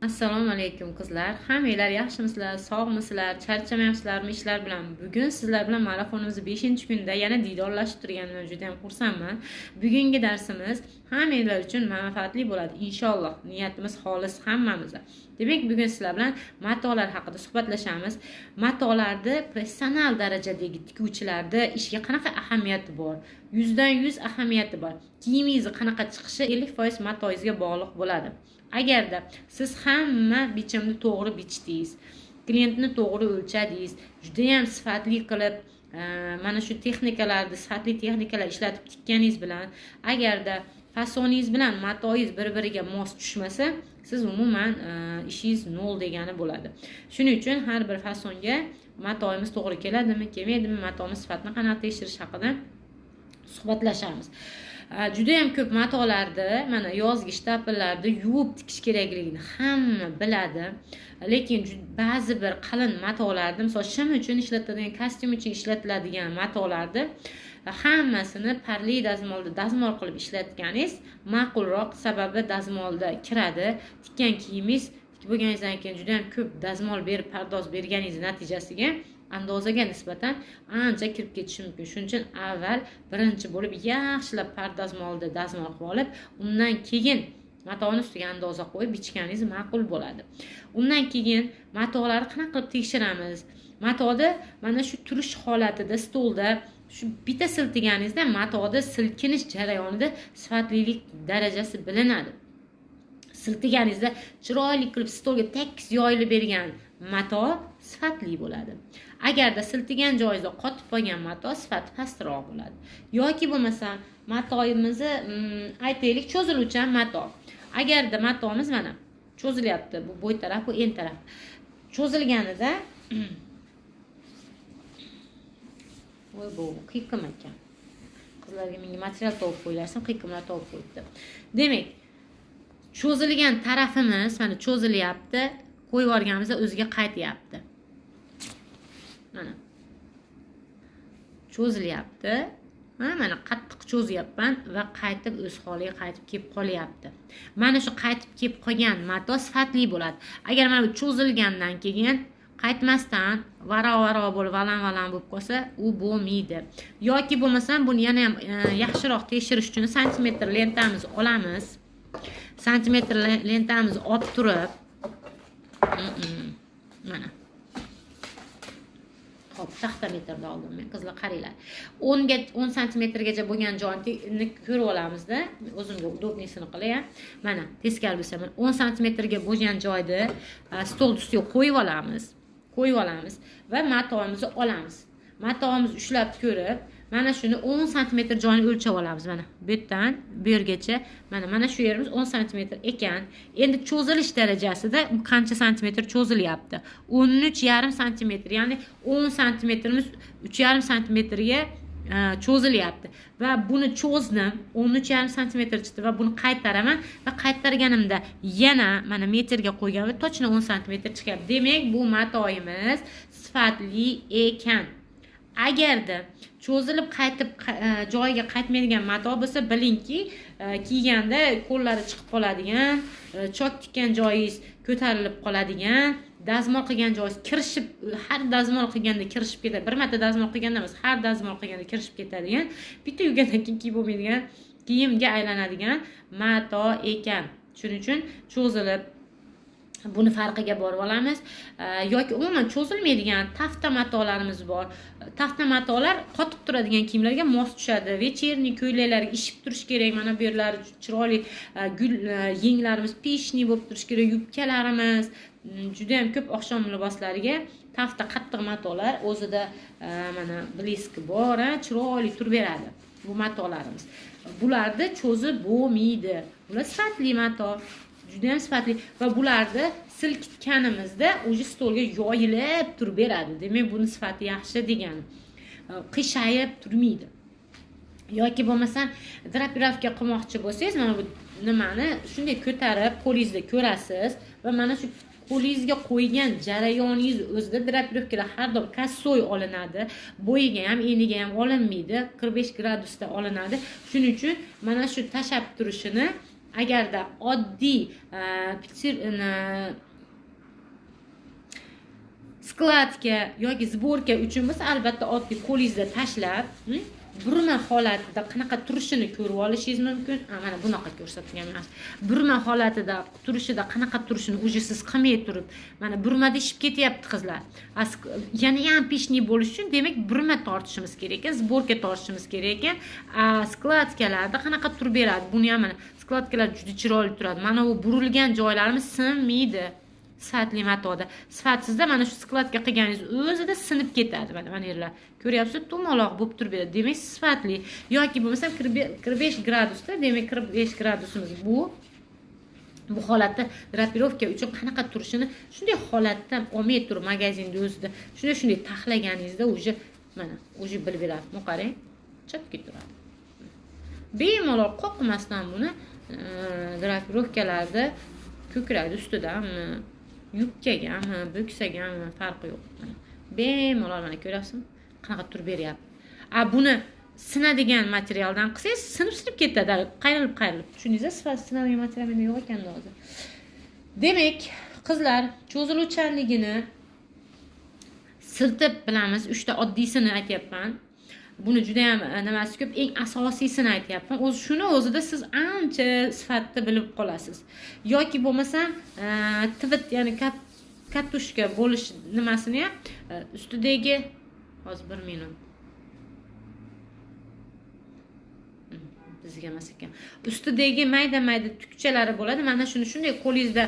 Assalomu alaykum qizlar. Hammanglar yaxshimisizlar, sog'misizlar, charchamayapsizlarmi ishlar bilan? Bugun sizlar bilan marafonimizni 5-kunda yana diydorlashib turganimdan juda ham xursandman. Bugungi darsimiz hammanglar uchun manfaatli bo'ladi inshaalloh. Niyatimiz xolis hammamizda. Demak, bugun sizlar bilan matolar haqida suhbatlashamiz. Matolarda professional darajadagi tikuvchilarda ishga qanaqa ahamiyati bor? 100dan 100 ahamiyati bor. Kiyimingizni qanaqa chiqishi 50% matoingizga bog'liq bo'ladi. Agarda siz hamma bichimni to'g'ri bichdingiz, klientni to'g'ri o'lchadingiz, juda ham sifatli qilib mana shu texnikalarni, sifatli texnikalar ishlatib tikkaningiz bilan, agarda fasoningiz bilan matoingiz bir-biriga mos tushmasa, siz umuman ishingiz nol degani bo'ladi. Shuning uchun har bir fasonga matoimiz to'g'ri keladimi, kelmaydimi, matomiz sifatini qanaqa tekshirish haqida suhbatlashamiz. Juda ham ko'p matolarda mana yozgi shtapellarda yuvib tikish kerakligini hamma biladi. Lekin ba'zi bir qalin matolarda, misol shim uchun ishlatiladigan, kostyum uchun ishlatiladigan matolarda hammasini parli dazmolda dazmol qilib ishlatganingiz ma'qulroq, sababi dazmolda kiradi. Tikkan kiyimingiz bo'lganingizdan keyin juda ham ko'p dazmol berib, pardoz berganingiz natijasiga andozaga nisbatan ancha kirib ketishi mumkin. Shuning uchun avval birinchi bo'lib yaxshilab pardazmolda dazmol qilib olib, undan keyin matoni ustiga andoza qo'yib bichganingiz ma'qul bo'ladi. Undan keyin matolarni qanaqa qilib tekshiramiz? Matoda mana shu turish holatida stolda shu bitta siltiganingizda matoda silkinish jarayonida sifatlilik darajasi bilinadi. Siltiganingizda chiroyli qilib stolga tekis yoyilib bergan mato sifatli bo'ladi. Agarda siltigan joyingizda qotib qolgan mato sifati pastroq bo'ladi. Yoki bo'lmasa matoimizni aytaylik cho'ziluvchan mato. Agarda matomiz mana cho'zilyapti, bu bo'y taraf, bu en taraf. Cho'zilganida voy bu qiyiqim ekan. Qizlarga menga material topib qo'ylarsam qiyiqimlar topib qo'yibdi. Demak, cho'zilgan tarafimiz mana cho'zilyapti, qo'yib yuborganimizda o'ziga qaytyapti. Mana cho'zilyapti. Mana qattiq cho'zyapman va qaytib o'z holiga qaytib kelib qolyapti. Mana shu qaytib kelib qolgan mato sifatli bo'ladi. Agar mana bu cho'zilgandan keyin qaytmasdan varo bo'lib valan bo'lib qolsa, u bo'lmaydi. Yoki bo'lmasa buni yana ham yaxshiroq tekshirish uchun santimetr lentamizni olamiz. Santimetr lentamizni olib turib mana hop taxta metrda oldim men, qizlar qaranglar. 10 santimetrgacha bo'lgan joyni ko'rib olamizda. O'zimga udobnisini qilay. Mana teskari bo'lsa, 10 santimetrga bo'lgan joyni stol ustiga qo'yib olamiz va matoimizni olamiz. Matoimizni ushlab ko'rib, mana shuni 10 santimetr joyini o'lchab olamiz. Mana bu yerdan bu yergacha mana shu yerimiz 10 santimetr ekan. Endi cho'zilish darajasida qancha santimetr cho'zilyapti? 13,5 santimetr, ya'ni 10 santimetrimiz 3,5 santimetrga cho'zilyapti. Va buni cho'zdim, 13,5 santimetr chiqdi va buni qaytaraman va qaytarganimda yana mana metrga qo'ygan va tochna 10 santimetr chiqyapti. Demak, bu matoimiz sifatli ekan. Agarda cho'zilib qaytib joyiga qaytmaydigan mato bo'lsa, bilingki, kiyganda qo'llari chiqib qoladigan, chok tikkan joyingiz ko'tarilib qoladigan, dazmol qilgan joyingiz kirishib, har dazmol qilganda kirishib ketadi. Bir marta dazmol qilganda emas, har dazmol qilganda kirishib ketadigan, bitta yuvgandan keyin kiyib bo'lmaydigan kiyimga aylanadigan mato ekan. Shuning uchun cho'zilib buni farqiga borib olamiz. Yoki umuman cho'zilmaydigan tafta matolarimiz bor. Tafta matolar qotib turadigan kiyimlarga mos tushadi. Вечерний ko'ylaklarga ishib turish kerak. Mana bu yerlari chiroyli gul yenglarimiz pishni bo'lib turish kerak. Yubkalarimiz juda ham ko'p oqshom liboslariga tafta qattiq matolar o'zida mana bliski bor, chiroyli turib beradi bu matolarimiz. Bularni cho'zib bo'lmaydi. Bular sifatli mato. Juda ham sifatli va bularni silkitganimizda o'zi stolga yoyilib turib beradi. Demak, buni sifati yaxshi degani. Qiyshayib turmaydi. Yoki bo'lmasa drapirovka qilmoqchi bo'lsangiz, mana bu nimani shunday ko'tarib qo'lingizda ko'rasiz va mana shu qo'lingizga qo'ygan jarayoningiz o'zida drapirovkalar har doim kassoy olinadi. Bo'yiga ham, eniga ham olinmaydi. 45 gradusda olinadi. Shuning uchun mana shu tashab turishini agarda oddiy skladka yoki sborka uchun bo'lsa, albatta oddiy qo'lingizda tashlab, burma holatida qanaqa turishini ko'rib olishingiz mumkin. Mana bunaqa ko'rsatilgan emas. Burma holatida turishida qanaqa turishini o'zi siz qilmay turib, mana burmada ishib ketyapti qizlar. Yana ham peshni bo'lish uchun, demak, burma tortishimiz kerak ekan, sborka tortishimiz kerak ekan. Skladkalarda qanaqa turib beradi? Buni ham mana skladkalar juda chiroyli turadi. Mana bu burilgan joylarimiz sinmaydi. Sifatli matoda. Sifatsizda mana shu skladka qilganingiz o'zida sinib ketadi. Mana yerlar. Ko'ryapsiz, to'maloq bo'lib turib beradi. Demak, sifatli yoki bo'lmasa 45 gradusda, demak 45 gradusimiz bu holatda drapirovka uchun qanaqa turishini shunday holatda olmay turib magazinda o'zida shunday taxlaganingizda o'zi mana o'zi bilib beradi. Bu qarang, chapga turadi. Bemalol qoqmasdan buni drapirovkalarda ko'krak ustidami, yubkagami, bo'ksagami farqi yo'q. Bemalol mana ko'rasizmi? Qanaqa turib beryapti. Buni sinadigan materialdan qilsangiz, sinib ketadi, qayrilib. Tushundingizmi? Sifatsiz sinadigan material menda yo'q ekan hozir. Demak, qizlar, cho'ziluvchanligini sirtib bilamiz. 3 ta oddiysini aytyapman. Buni juda ham nimasi ko'p, eng asosiysini aytyapman. Shuni o'zida siz ancha sifatda bilib qolasiz. Yoki bo'lmasa, tvit, ya'ni katushka bo'lish nimasini ham ustidagi hozir 1 minut. Bizga emas ekan. Ustidagi mayda tukchalari bo'ladi. Mana shuni shunday qo'lingizda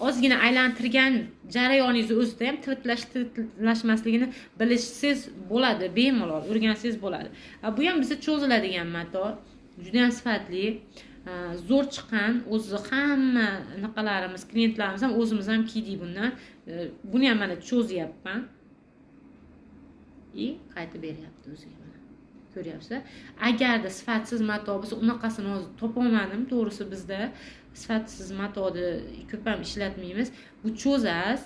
ozgina aylantirgan jarayoningiz o'zida ham tvitlashmasligini bilishsiz bo'ladi, bemalol o'rgansangiz bo'ladi. Bu ham bizga cho'ziladigan mato, juda ham sifatli, zo'r chiqqan, o'zi hamma naqalarimiz, klientlarimiz ham o'zimiz ham kiydik bundan. Buni ham mana cho'zyapman. Qaytib beryapti o'ziga. Ko'ryapsiz? Agarda sifatsiz mato bo'lsa, unaqasini hozir topolmadim. To'g'risi bizda sifatsiz matoni ko'p ham ishlatmaymiz. Bu cho'zasiz.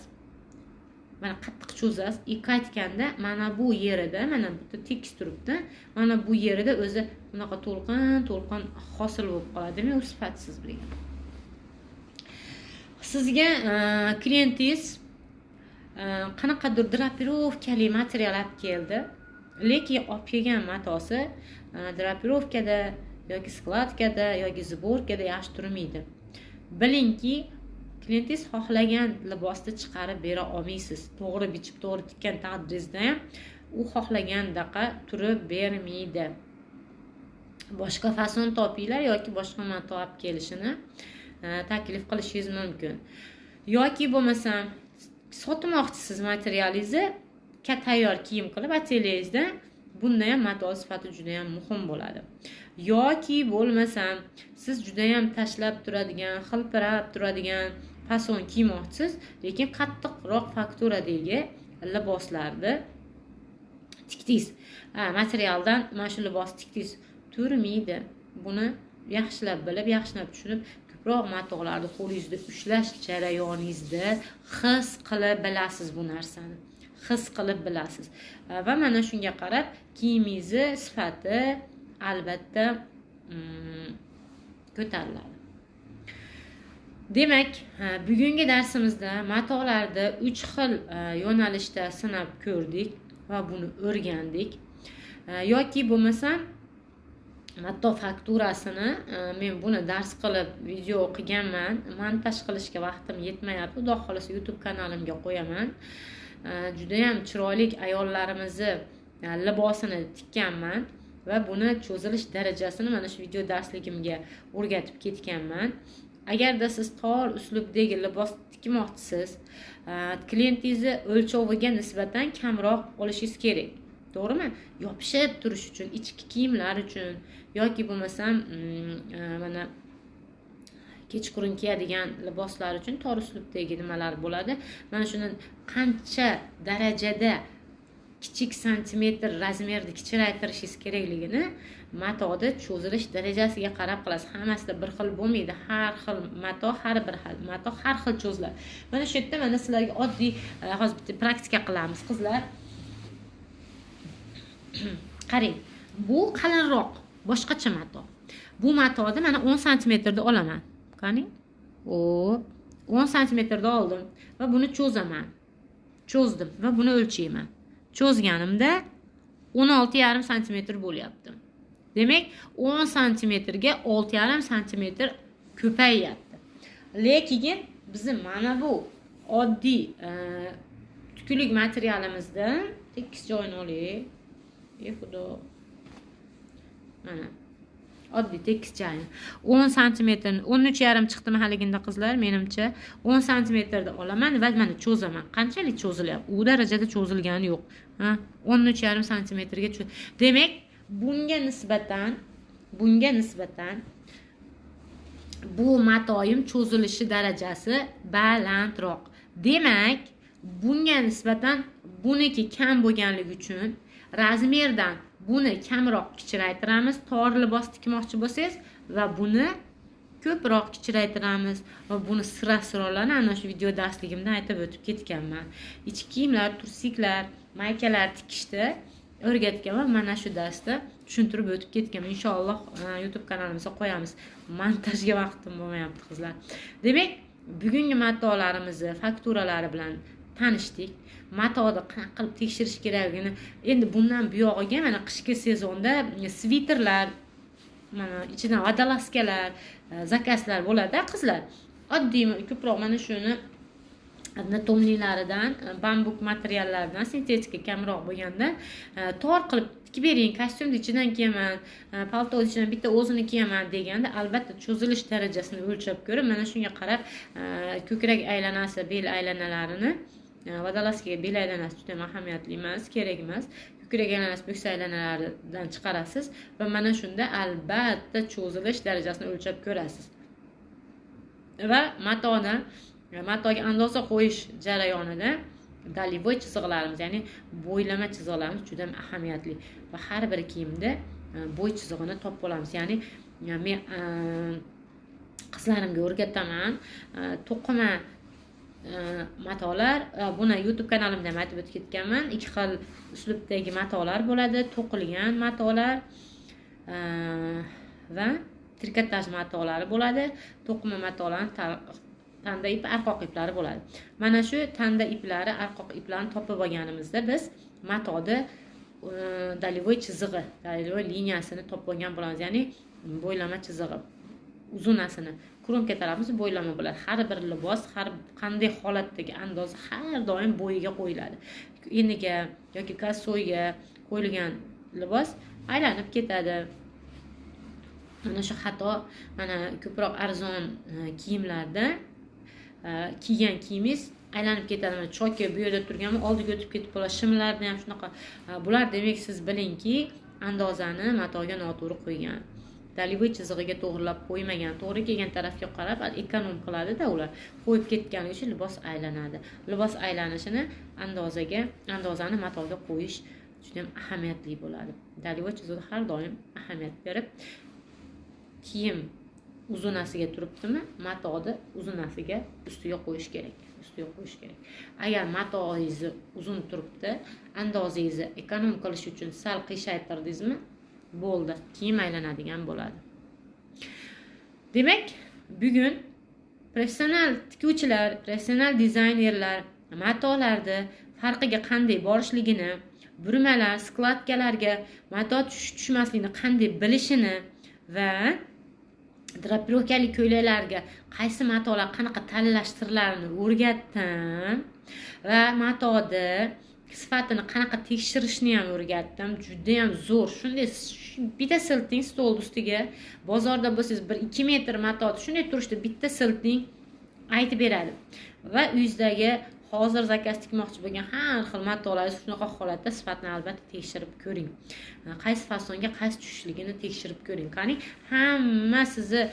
Mana qattiq cho'zasiz. Qaytganda mana bu yerida, mana bitta tekis turibdi. Mana bu yerida o'zi bunaqa to'lqin hosil bo'lib qoladi. Demak, u sifatsiz bo'lgan. Sizga klientingiz qanaqadir drapirovkali material olib keldi. Lekin olib kelgan matosi drapirovkada yoki skladkada yoki sborkada yaxshi turmaydi. Bilingki, klientingiz xohlagan libosni chiqarib bera olmaysiz. To'g'ri bichib, to'g'ri tikkan taqdiringizda ham u xohlagandaqa turib bermaydi. Boshqa fason topinglar yoki boshqa mato olib kelishini taklif qilishingiz mumkin. Yoki bo'lmasa sotmoqchisiz materialingizni tayyor kiyim qilib atelyengizda, bunda ham mato sifati juda ham muhim bo'ladi. Yoki bo'lmasam siz juda ham tashlab turadigan, xilpirab turadigan fason kiymoqchisiz, lekin qattiqroq fakturadagi liboslarni tikdingiz. Materialdan mana shu libos tikdingiz, turmaydi. Buni yaxshilab bilib, yaxshilab tushunib, ko'proq matolarni qo'lingizda ushlash jarayoningizda his qilib bilasiz bu narsani. His qilib bilasiz. Va mana shunga qarab kiyimingizni sifati albatta ko'tariladi. Demak, bugungi darsimizda matolarni 3 xil yo'nalishda sinab ko'rdik va buni o'rgandik. Yoki bo'lmasa mato fakturasini men buni dars qilib video qilganman, montaj qilishga vaqtim yetmayapti. Xudo xolasa YouTube kanalimga qo'yaman. Juda ham chiroyli ayollarimizni libosini tikkanman va buni cho'zilish darajasini mana shu video darsligimga o'rgatib ketganman. Agarda siz tor uslubdagi libos tikmoqchisiz, klientingizni o'lchoviga nisbatan kamroq olishingiz kerak. To'g'rimi? Yopishib turish uchun, ichki kiyimlar uchun yoki bo'lmasam mana kechqurun kiyadigan liboslar uchun tor uslubdagi nimalar bo'ladi. Mana shuni qancha darajada kichik santimetr razmerni kichraytirishingiz kerakligini matoni cho'zilish darajasiga qarab qilasiz. Hammasida bir xil bo'lmaydi. Har xil mato, har bir xil mato har xil cho'ziladi. Mana shu yerda mana sizlarga oddiy hozir bitta praktika qilamiz, qizlar. Qarang, bu qalinroq, boshqacha mato. Bu matoni mana 10 santimetrda olaman. Qarang. O 10 santimetrda oldim va buni cho'zaman. Cho'zdim va buni o'lchayman. Cho'zganimda 16,5 santimetr bo'lyapti. Demak, 10 santimetrga 6,5 santimetr ko'payyapti. Lekin bizim mana bu oddiy tukulik materialimizdan tekis joyini olaylik. Xudo. Mana oddiy tekis joyini 10 santimetr 13,5 chiqdimi haliginda qizlar, menimcha 10 santimetrda olaman va mana cho'zaman. Qanchalik cho'zilyapti? U darajada cho'zilgani yo'q. 13,5 santimetrga demak, bunga nisbatan bu matoyim cho'zilishi darajasi balandroq. Demak, bunga nisbatan buniki kam bo'lganligi uchun razmerdan buni kamroq kichraytiramiz. Tor libos tikmoqchi bo'lsangiz va buni ko'proq kichraytiramiz va buni sira-siralarni ana shu video darsligimda aytib o'tib ketganman. Ichki kiyimlar, tursiklar, maykalar tikishda o'rgatganman. Mana shu darsda tushuntirib o'tib ketganman. Inshaalloh YouTube kanalimizga qo'yamiz. Montajga vaqtim bo'lmayapti qizlar. Demak, bugungi matolarimizni fakturalari bilan tanishdik. Matoni qanaqa qilib tekshirish kerakligini, endi bundan buyog'iga mana qishki sezonda sviterlar, mana ichidan vodolaskalar, zakazlar bo'ladi qizlar. Oddiy ko'proq mana shuni natomlilaridan, bambuk materiallaridan, sintetika kamroq bo'lganda tor qilib tikib bering. Kostyumni ichidan kiyaman, palto ichidan bitta o'zini kiyaman deganda albatta cho'zilish darajasini o'lchab ko'rib, mana shunga qarab ko'krak aylanasi, bel aylanalarini, vodolaskaga bel aylanasi juda ahamiyatli emas, kerak emas. Ko'krak aylanasi, bo'ksa aylanalaridan chiqarasiz va mana shunda albatta cho'zilish darajasini o'lchab ko'rasiz. Va matoga andoza qo'yish jarayonida dalivoy chiziqlarimiz, ya'ni bo'ylama chiziqlarimiz juda ahamiyatli va har bir kiyimda bo'y chizig'ini topib olamiz. Ya'ni men qizlarimga o'rgataman, to'qima matolar, buni YouTube kanalimda ham aytib o'tib ketganman. Ikki xil uslubdagi matolar bo'ladi: to'qilgan matolar va trikotaj matolari bo'ladi. To'qima matolarning tanda ipi, arqoq iplari bo'ladi. Mana shu tanda iplari, arqoq iplarni topib olganimizda biz matoni dalivoy chizig'i, dalivoy liniyasini topib olgan bo'lamiz. Ya'ni bo'ylama chizig'i, uzunasini kronka tarafimiz bo'ylama bo'ladi. Har bir libos, har qanday holatdagi andoza har doim bo'yiga qo'yiladi. Eniga yoki kassoyga qo'yilgan libos aylanib ketadi. Mana shu xato mana ko'proq arzon kiyimlarda kiygan kiyimingiz aylanib ketadi. Mana choki bu yerda turganmi, oldiga o'tib ketib qoladi. Shimlarda ham shunaqa. Bular demak siz bilingki, andozani matoga noto'g'ri qo'ygan. Dalivoy chizig'iga to'g'rilab qo'ymagan. To'g'ri kelgan tarafga qarab ekonom qiladi-da ular. Qo'yib ketgani uchun libos aylanadi. Libos aylanishini andozani matoga qo'yish juda ham ahamiyatli bo'ladi. Dalivoy chizig'i har doim ahamiyat berib, kiyim uzunasiga turibdimi, matoni uzunasiga ustiga qo'yish kerak. Agar matoingiz uzun turibdi, andozangizni ekonom qilish uchun sal qiyshaytirdingizmi, bo'ldi, kiyim aylanadigan bo'ladi. Demak, bugun professional tikuvchilar, professional dizaynerlar matolarni farqiga qanday borishligini, burmalar, skladkalarga mato tushmasligini qanday bilishini va drapirovkali ko'ylaklarga qaysi matolar qanaqa tanlashtirilarini o'rgatdim va matoni sifatini qanaqa tekshirishni ham o'rgatdim. Juda ham zo'r. Shunday bitta silting stol ustiga, bozorda bo'lsangiz 1-2 metr matoni shunday turishda bitta silting aytib beradi. Va uyingizdagi hozir zakaz tikmoqchi bo'lgan har xil matolarni shunaqa holatda sifatini albatta tekshirib ko'ring. Qaysi fasonga qaysi tushishligini tekshirib ko'ring. Qani hamma sizni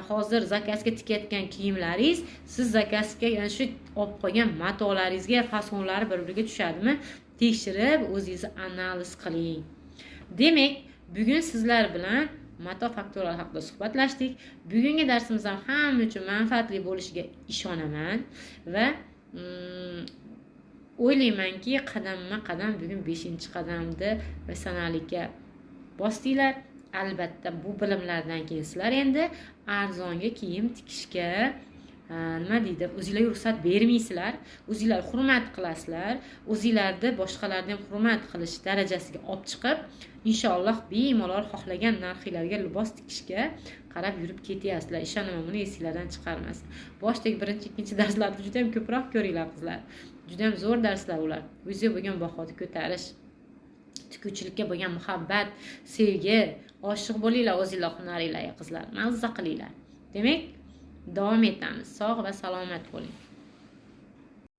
hozir zakazga tikayotgan kiyimlaringiz, siz zakazga shu olib qo'ygan matolaringizga fasonlari bir-biriga tushadimi? Tekshirib o'zingizni analiz qiling. Demak, bugun sizlar bilan mato faktoralari haqida suhbatlashdik. Bugungi darsimiz ham hamma uchun manfaatli bo'lishiga ishonaman va o'ylaymanki, qadamma-qadam bugun 5-qadamni professionallikka bosdinglar. albatta bu bilimlardan keyin sizlar endi arzonga kiyim tikishga nima deydi, o'zinglar ruxsat bermaysizlar, o'zinglar hurmat qilasizlar, o'zinglarni boshqalarni ham hurmat qilish darajasiga olib chiqib, inshaalloh bemalol xohlagan narxlarga libos tikishga qarab yurib ketyapsizlar. Ishonaman, buni esinglardan chiqarmasin. Boshdagi birinchi, ikkinchi darslarni juda ham ko'proq ko'ringlar qizlar. Juda ham zo'r darslar ular. O'zingizga bo'lgan bahoni ko'tarish, tikuvchilikka bo'lgan muhabbat, sevgi, oshiq bo'linglar o'zinglar hunaringlarga qizlar. Mazza qilinglar. Demak, davom etamiz. Sog' va salomat bo'ling.